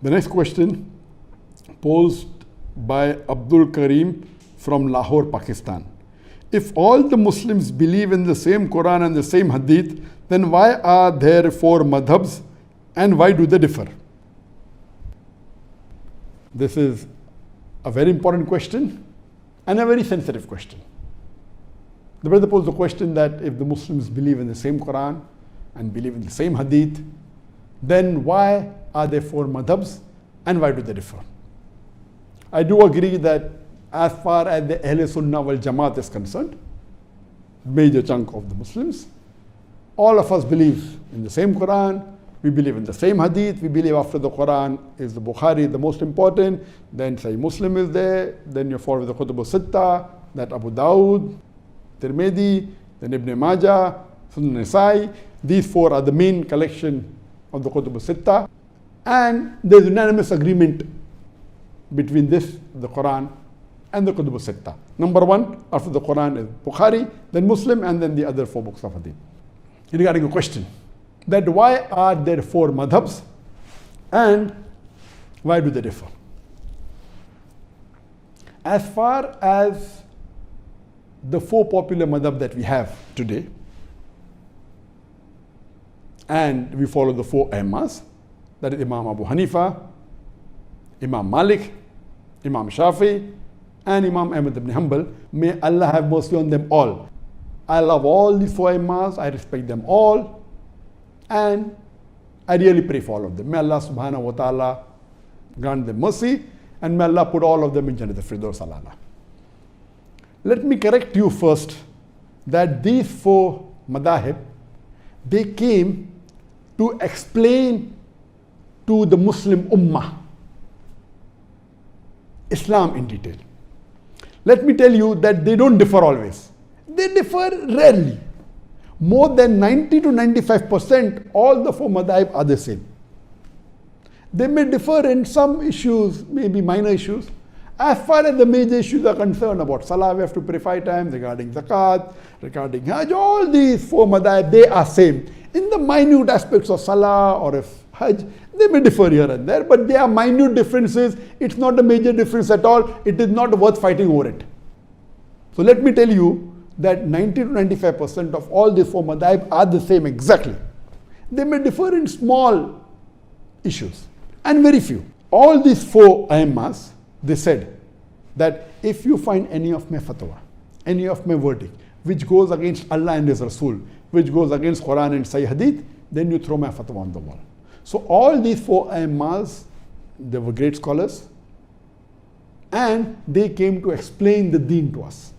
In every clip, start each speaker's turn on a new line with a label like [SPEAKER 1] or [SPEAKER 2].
[SPEAKER 1] The next question posed by Abdul Karim from Lahore, Pakistan. If all the Muslims believe in the same Quran and the same Hadith, then why are there four madhabs and why do they differ? This is a very important question and a very sensitive question. The brother posed the question that if the Muslims believe in the same Quran and believe in the same Hadith, then why are there four madhabs and why do they differ? I do agree that as far as the Ahl Sunnah wal Jamaat is concerned, major chunk of the Muslims, all of us believe in the same Quran, we believe in the same Hadith, we believe after the Quran is the Bukhari, the most important, then Sahih Muslim is there, then you follow the Kutub al-Sitta, that Abu Dawud, Tirmidhi, then Ibn Majah, Sunan Nasai. These four are the main collection of the Kutub al-Sitta. And there is unanimous agreement between this, the Quran, and the Kutub al-Sitta. Number one, after the Quran is Bukhari, then Muslim, and then the other four books of Hadith. Regarding a question, that why are there four madhabs and why do they differ? As far as the four popular madhab that we have today, and we follow the four Imams, that is Imam Abu Hanifa, Imam Malik, Imam Shafi, and Imam Ahmad ibn Hanbal. May Allah have mercy on them all. I love all these four Imams, I respect them all, and I really pray for all of them. May Allah subhanahu wa ta'ala grant them mercy, and may Allah put all of them in Jannat al-Firdaus al-A'la. Let me correct you first that these four madahib, they came to explain to the Muslim Ummah Islam in detail. Let me tell you that they don't differ always. They differ rarely. More than 90 to 95%, all the four madhab are the same. They may differ in some issues, maybe minor issues. As far as the major issues are concerned, about Salah, we have to pray 5 times, regarding Zakat, regarding Hajj, all these four madhab, they are same. In the minute aspects of Salah or if Hajj, they may differ here and there, but they are minute differences. It's not a major difference at all. It is not worth fighting over it. So let me tell you that 90 to 95% of all these four madhab are the same exactly. They may differ in small issues and very few. All these four Imams, they said that if you find any of my fatwa, any of my verdict, which goes against Allah and His Rasul, which goes against Quran and Sahih Hadith, then you throw my fatwa on the wall. So all these four Imams, they were great scholars, and they came to explain the deen to us.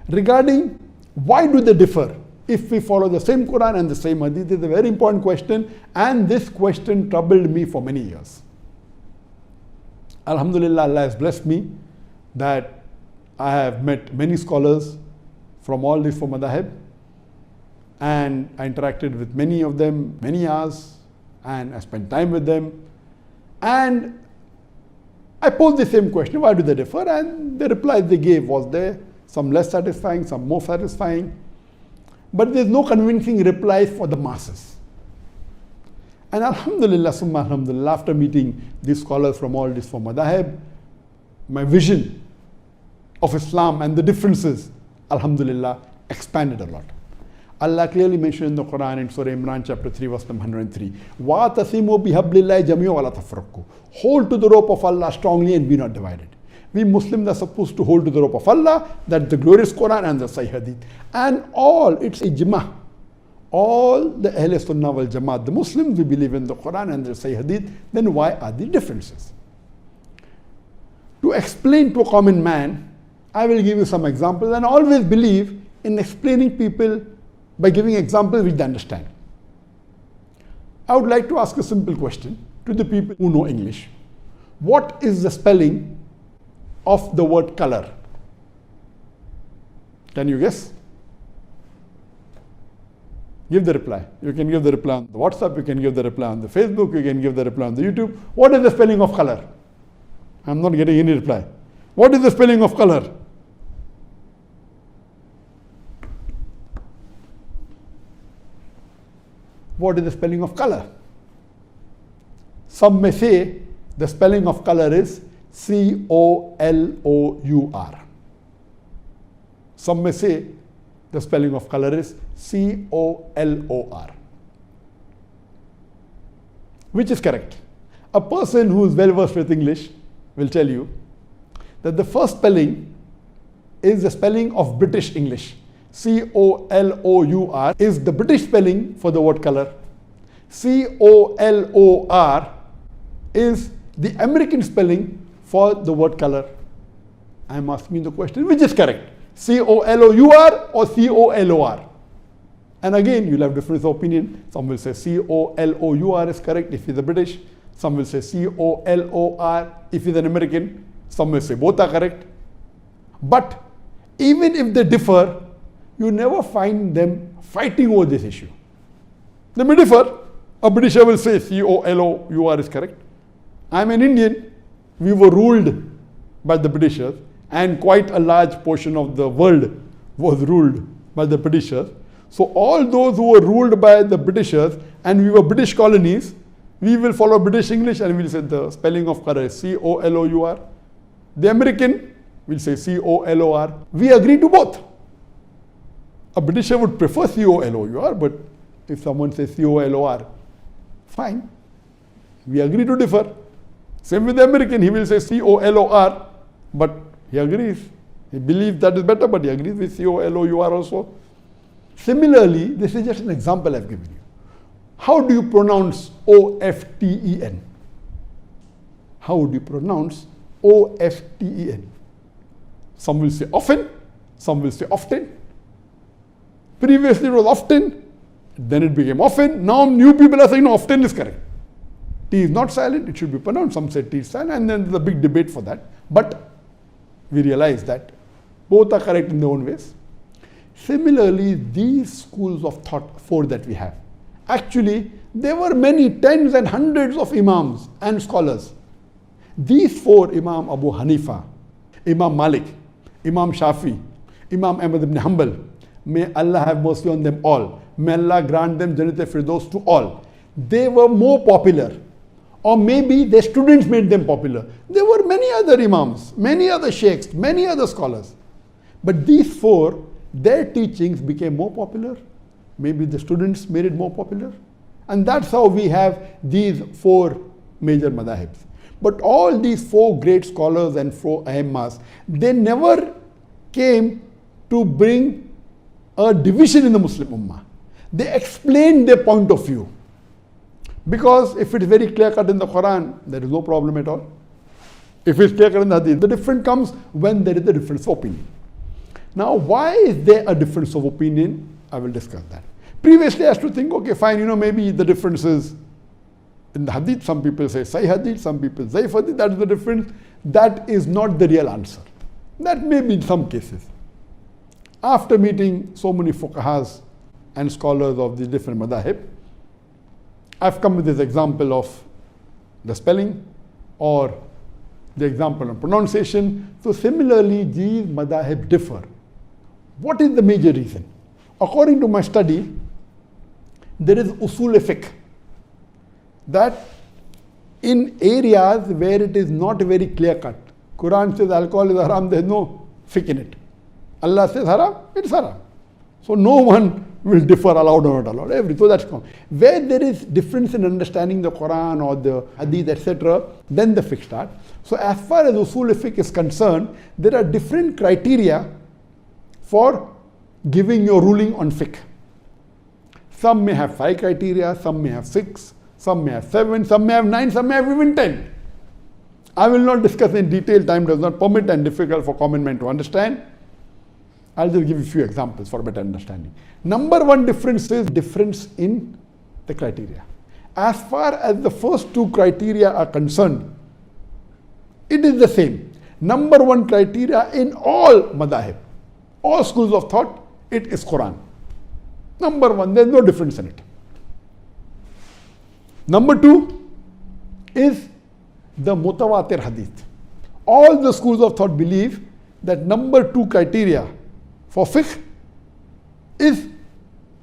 [SPEAKER 1] Regarding why do they differ if we follow the same Quran and the same Hadith, is a very important question, and this question troubled me for many years. Alhamdulillah, Allah has blessed me that I have met many scholars from all these four madhab, and I interacted with many of them, many hours, and I spent time with them, and I posed the same question, why do they differ? And the reply they gave was there, some less satisfying, some more satisfying, but there's no convincing replies for the masses. And alhamdulillah, summa alhamdulillah, after meeting these scholars from all these four madhab, my vision of Islam and the differences, alhamdulillah, expanded a lot. Allah clearly mentioned in the Quran in Surah Imran chapter 3 verse number 103, وَاتَصِمُوا بِحَبْلِ اللَّهِ جَمِيعًا وَلَا تَفَرَّقُوا. Hold to the rope of Allah strongly and be not divided. We Muslims are supposed to hold to the rope of Allah, that the glorious Quran and the Sahih Hadith. And all, it's ijma. All the Ahl Sunnah wal Jamaat, the Muslims, we believe in the Quran and the Sahih Hadith. Then why are the differences? To explain to a common man, I will give you some examples, and I always believe in explaining people by giving examples which they understand. I would like to ask a simple question to the people who know English. What is the spelling of the word color? Can you guess? Give the reply. You can give the reply on the WhatsApp, you can give the reply on the Facebook, you can give the reply on the YouTube. What is the spelling of color? I'm not getting any reply. What is the spelling of color? What is the spelling of color? Some may say the spelling of color is C-O-L-O-U-R. Some may say the spelling of color is C-O-L-O-R. Which is correct? A person who is well versed with English will tell you that the first spelling is the spelling of British English. C-O-L-O-U-R is the British spelling for the word color. C-O-L-O-R is the American spelling for the word color. I am asking the question, which is correct? C-O-L-O-U-R or C-O-L-O-R? And again, you'll have difference of opinion. Some will say C-O-L-O-U-R is correct if he's a British. Some will say C-O-L-O-R if he's an American. Some will say both are correct. But even if they differ, you never find them fighting over this issue. They may differ. A Britisher will say C-O-L-O-U-R is correct. I'm an Indian. We were ruled by the Britishers, and quite a large portion of the world was ruled by the Britishers. So all those who were ruled by the Britishers and we were British colonies, we will follow British English and we'll say the spelling of color is C-O-L-O-U-R. The American will say C-O-L-O-R. We agree to both. A Britisher would prefer C-O-L-O-U-R, but if someone says C-O-L-O-R, fine. We agree to differ. Same with the American, he will say C-O-L-O-R, but he agrees. He believes that is better, but he agrees with C-O-L-O-U-R also. Similarly, this is just an example I've given you. How do you pronounce O-F-T-E-N? How do you pronounce O-F-T-E-N? Some will say often, some will say often. Previously it was often, then it became often. Now new people are saying no, often is correct. T is not silent, it should be pronounced. Some say T is silent, and then there's a big debate for that. But we realize that both are correct in their own ways. Similarly, these schools of thought, four that we have, actually there were many tens and hundreds of imams and scholars. These four, Imam Abu Hanifa, Imam Malik, Imam Shafi, Imam Ahmad ibn Hanbal, may Allah have mercy on them all. May Allah grant them Jannat al-Firdaus to all. They were more popular, or maybe their students made them popular. There were many other imams, many other sheikhs, many other scholars. But these four, their teachings became more popular. Maybe the students made it more popular. And that's how we have these four major madhabs. But all these four great scholars and four aimmas, they never came to bring a division in the Muslim Ummah. They explained their point of view. Because if it is very clear cut in the Quran, there is no problem at all. If it's clear cut in the Hadith, the difference comes when there is a difference of opinion. Now, why is there a difference of opinion? I will discuss that. Previously, I used to think, okay, fine, maybe the difference is in the Hadith. Some people say Sahih Hadith, some people Zaif Hadith. That is the difference. That is not the real answer. That may be in some cases. After meeting so many fuqahas and scholars of these different madhahib, I've come with this example of the spelling or the example of pronunciation. So similarly, these madhahib differ. What is the major reason? According to my study, there is usul fiqh, that in areas where it is not very clear cut, Quran says alcohol is haram, there is no fiqh in it. Allah says haram, it's haram. So no one will differ allowed or not allowed. So that's common. Where there is difference in understanding the Quran or the Hadith, etc., then the fiqh starts. So as far as usul fiqh is concerned, there are different criteria for giving your ruling on fiqh. Some may have 5 criteria, some may have 6, some may have 7, some may have 9, some may have even 10. I will not discuss in detail, time does not permit and difficult for common man to understand. I'll just give you a few examples for better understanding. Number one difference is difference in the criteria. As far as the first 2 criteria are concerned, it is the same. Number one criteria in all madahib, all schools of thought, it is Quran. Number one, there is no difference in it. Number 2 is the mutawatir hadith. All the schools of thought believe that number 2 criteria for fiqh is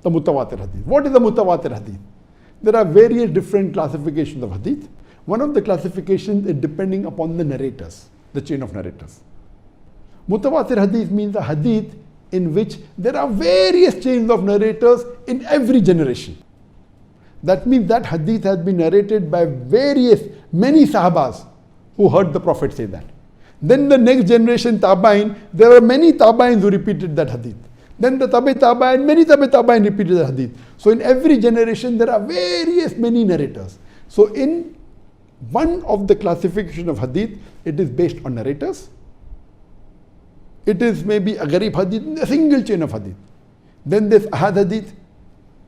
[SPEAKER 1] the mutawatir hadith. What is the mutawatir hadith? There are various different classifications of hadith, One of the classifications is depending upon the narrators, the chain of narrators. Mutawatir hadith means a hadith in which there are various chains of narrators in every generation. That means that hadith has been narrated by many sahabas who heard the Prophet say that. Then the next generation, Tabain, there were many Tabains who repeated that hadith. Then the Tabain, many Tabain repeated the hadith. So in every generation there are many narrators. So in one of the classification of hadith, it is based on narrators. It is maybe a Gharib hadith, a single chain of hadith. Then there's Ahad hadith.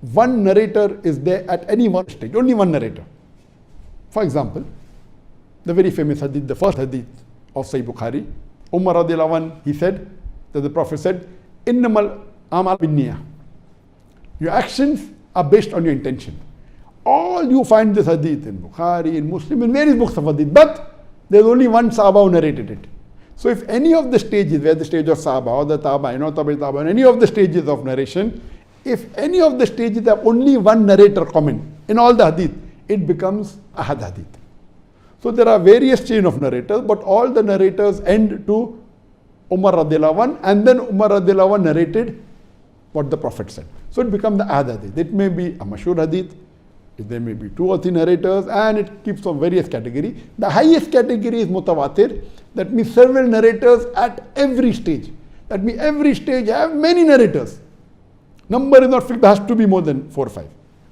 [SPEAKER 1] One narrator is there at any one stage, only one narrator. For example, the very famous hadith, the first hadith of Sahih Bukhari, Umar radiallahu anhu, he said, that the Prophet said, Innamal amal binniyah. Your actions are based on your intention. All you find this hadith in Bukhari, in Muslim, in various books of hadith, but there's only one Sahaba who narrated it. So if any of the stages, where the stage of Sahaba or the Tabain or Tabain, any of the stages of narration, if any of the stages have only one narrator comment in all the hadith, it becomes Ahad hadith. So there are various chain of narrators, but all the narrators end to Umar radiallahu anh, and then Umar radiallahu anh narrated what the Prophet said. So it becomes the Ahad hadith. It may be a mashhur hadith, there may be 2 or 3 narrators, and it keeps on various categories. The highest category is mutawatir. That means several narrators at every stage. That means every stage have many narrators. Number is not fixed, there has to be more than 4 or 5.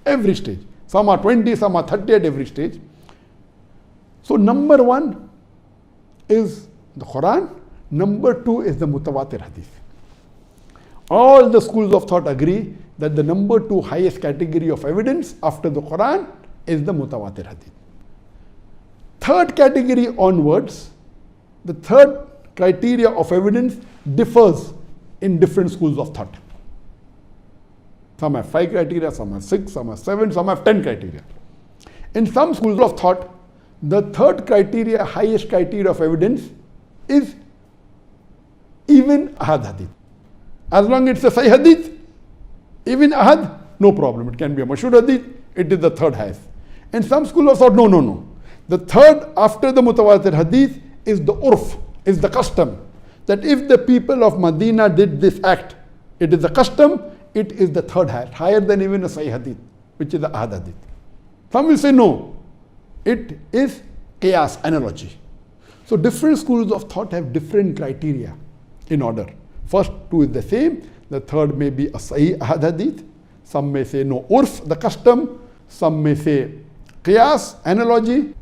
[SPEAKER 1] Every stage. Some are 20, some are 30 at every stage. So number 1 is the Quran. Number 2 is the mutawatir hadith. All the schools of thought agree that the number 2 highest category of evidence after the Quran is the mutawatir hadith. Third category onwards, the third criteria of evidence differs in different schools of thought. Some have 5 criteria, some have 6, some have 7, some have 10 criteria. In some schools of thought, the third criteria, highest criteria of evidence is even Ahad hadith. As long as it's a Sahih hadith, even Ahad, no problem. It can be a mashhur hadith, it is the third highest. In some school of thought, no. The third after the mutawatir hadith is the urf, is the custom. That if the people of Medina did this act, it is the custom, it is the third highest, higher than even a Sahih hadith, which is the Ahad hadith. Some will say no, it is qiyas, analogy. So different schools of thought have different criteria in order. First 2 is the same, the third may be a Sahih Ahad hadith, some may say no, urf, the custom, some may say qiyas, analogy.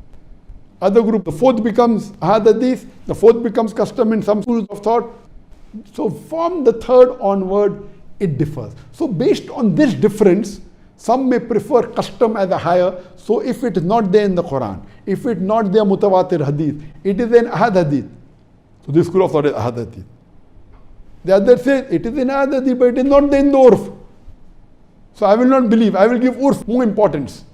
[SPEAKER 1] Other group, the fourth becomes Ahad hadith, the fourth becomes custom in some schools of thought. So from the third onward, it differs. So based on this difference, some may prefer custom as a higher. So if it is not there in the Quran, if it is not there mutawatir hadith, it is in Ahad hadith. So this school of thought is Ahad hadith. The other says it is in Ahad hadith, but it is not there in the urf. So I will not believe, I will give urf more importance,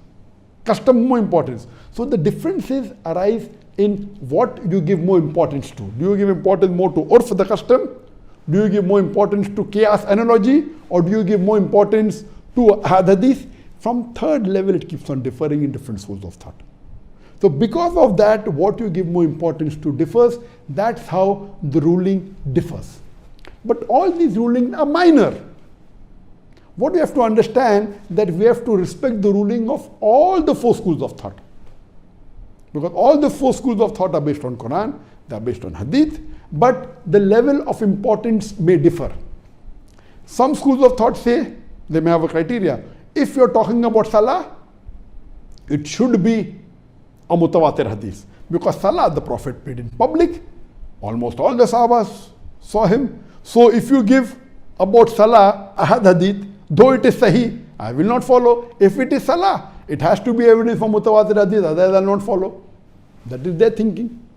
[SPEAKER 1] custom more importance. So the differences arise in what you give more importance to. Do you give importance more to urf, the custom? Do you give more importance to qiyas, analogy? Or do you give more importance to Ahad hadith? From third level, it keeps on differing in different schools of thought. So because of that, what you give more importance to differs. That's how the ruling differs. But all these rulings are minor. What we have to understand, that we have to respect the ruling of all the 4 schools of thought. Because all the 4 schools of thought are based on Quran, they are based on hadith, but the level of importance may differ. Some schools of thought say, they may have a criteria. If you're talking about salah, it should be a mutawatir hadith. Because salah, the Prophet prayed in public, almost all the sahabas saw him. So if you give about salah, Ahad hadith, though it is sahih, I will not follow. If it is salah, it has to be evidence for mutawatir hadith, otherwise I will not follow. That is their thinking.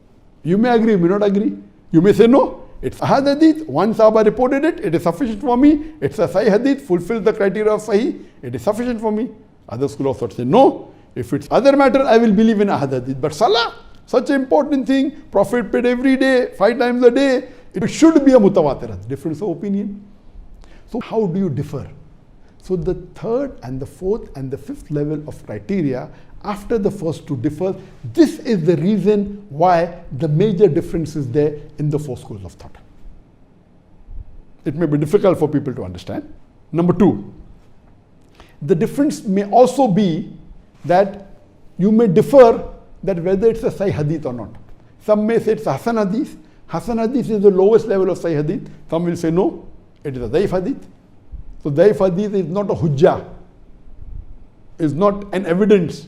[SPEAKER 1] You may agree, you may not agree. You may say no, it's Ahad hadith, one Sahaba reported it, it is sufficient for me. It's a Sahih hadith, fulfills the criteria of Sahih, it is sufficient for me. Other school of thought say no, if it's other matter, I will believe in Ahad hadith. But salah, such an important thing, Prophet prayed every day, 5 times a day, it should be a mutawatir hadith. Difference of opinion. So how do you differ? So the third and the fourth and the fifth level of criteria after the first two differ. This is the reason why the major difference is there in the four schools of thought. It may be difficult for people to understand. Number two, the difference may also be that you may differ that whether it's a Sahih Hadith or not. Some may say it's a Hasan Hadith. Hasan Hadith is the lowest level of Sahih Hadith. Some will say no, it is a Daif Hadith. So Daif Hadith is not a Hujjah, is not an evidence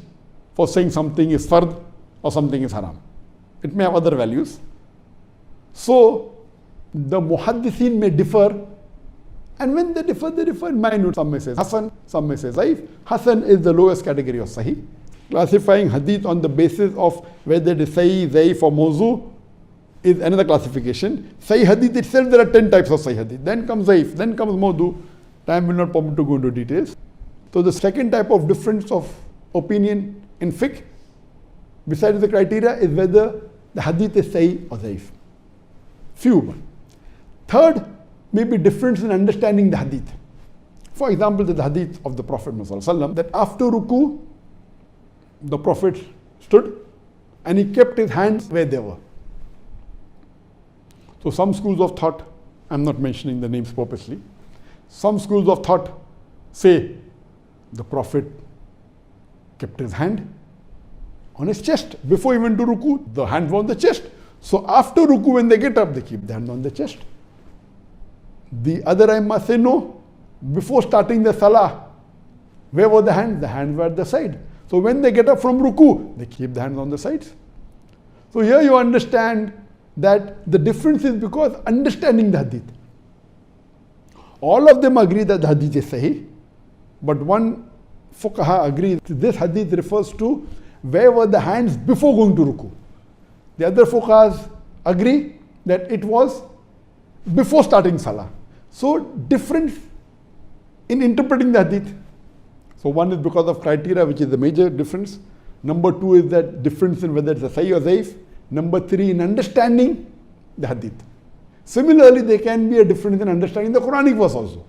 [SPEAKER 1] for saying something is fard or something is haram. It may have other values. So the Muhaddithin may differ, and when they differ in minute. Some may say Hasan, some may say Zaif. Hasan is the lowest category of Sahih. Classifying Hadith on the basis of whether it is Sahih, Zaif or Mawzu is another classification. Sahih Hadith itself, there are 10 types of Sahih Hadith. Then comes Zaif, then comes Mawdu. Time will not permit to go into details. So the second type of difference of opinion in fiqh, besides the criteria, is whether the Hadith is Sahih or Zaif. Few. Third, may be difference in understanding the Hadith. For example, the Hadith of the Prophet ﷺ, that after ruku, the Prophet stood and he kept his hands where they were. So some schools of thought, I'm not mentioning the names purposely, some schools of thought say the Prophet kept his hand on his chest. Before he went to ruku, the hand was on the chest. So after ruku, when they get up, they keep the hand on the chest. The other Aimma say no. Before starting the salah, where were the hands? The hands were at the side. So when they get up from ruku, they keep the hands on the sides. So here you understand that the difference is because understanding the hadith. All of them agree that the hadith is sahih, but one fuqaha agrees this hadith refers to where were the hands before going to ruku. The other fuqahas agree that it was before starting salah. So difference in interpreting the hadith. So one is because of criteria, which is the major difference. Number two is that difference in whether it's a sahih or zaif. Number three, in understanding the hadith. Similarly, there can be a difference in understanding the Quranic verse also.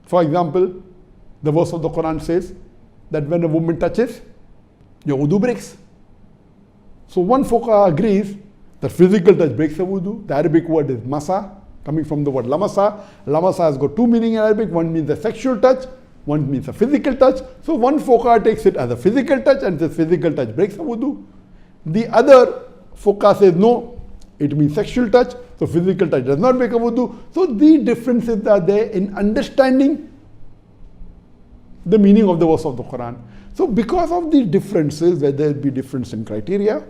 [SPEAKER 1] For example, the verse of the Quran says that when a woman touches, your wudu breaks. So one fuqaha agrees that physical touch breaks the wudu. The Arabic word is masa, coming from the word lamasa. Lamasa has got two meanings in Arabic. One means a sexual touch, one means a physical touch. So one fuqaha takes it as a physical touch and says physical touch breaks the wudu. The other fuqaha says no, it means sexual touch, so physical touch does not break a wudu. So the differences are there in understanding the meaning of the verse of the Quran. So because of these differences, whether it be difference in criteria,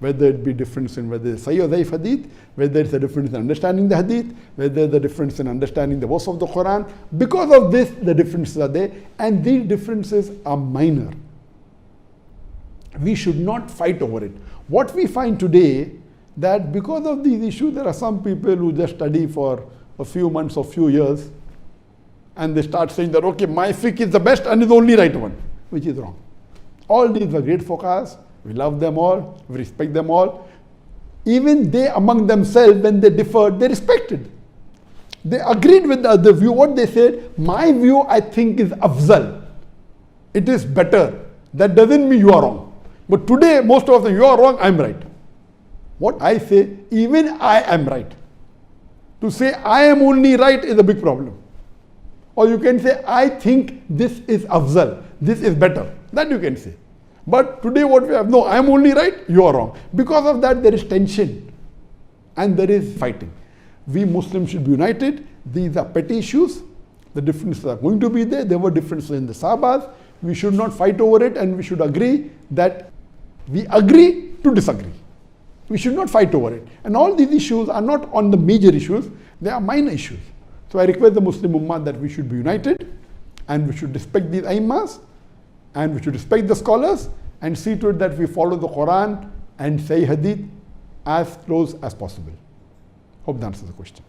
[SPEAKER 1] whether it be difference in whether it's Sahih or Daif Hadith, whether it's a difference in understanding the Hadith, whether the difference in understanding the verse of the Quran, because of this, the differences are there, and these differences are minor. We should not fight over it. What we find today, that because of these issues, there are some people who just study for a few months or few years, and they start saying that, okay, my fiqh is the best and is the only right one, which is wrong. All these were great fuqahas. We love them all, we respect them all. Even they among themselves, when they differed, they respected. They agreed with the other view. What they said, my view I think is afzal. It is better. That doesn't mean you are wrong. But today, most of them, you are wrong, I'm right. What I say, even I am right. To say I am only right is a big problem. Or you can say, I think this is afzal, this is better. That you can say. But today what we have, no, I am only right, you are wrong. Because of that, there is tension and there is fighting. We Muslims should be united. These are petty issues. The differences are going to be there. There were differences in the Sahabas. We should not fight over it, and we should agree that we agree to disagree. We should not fight over it. And all these issues are not on the major issues, they are minor issues. So I request the Muslim Ummah that we should be united, and we should respect these Aimmas, and we should respect the scholars, and see to it that we follow the Quran and Sahih Hadith as close as possible. Hope that answers the question.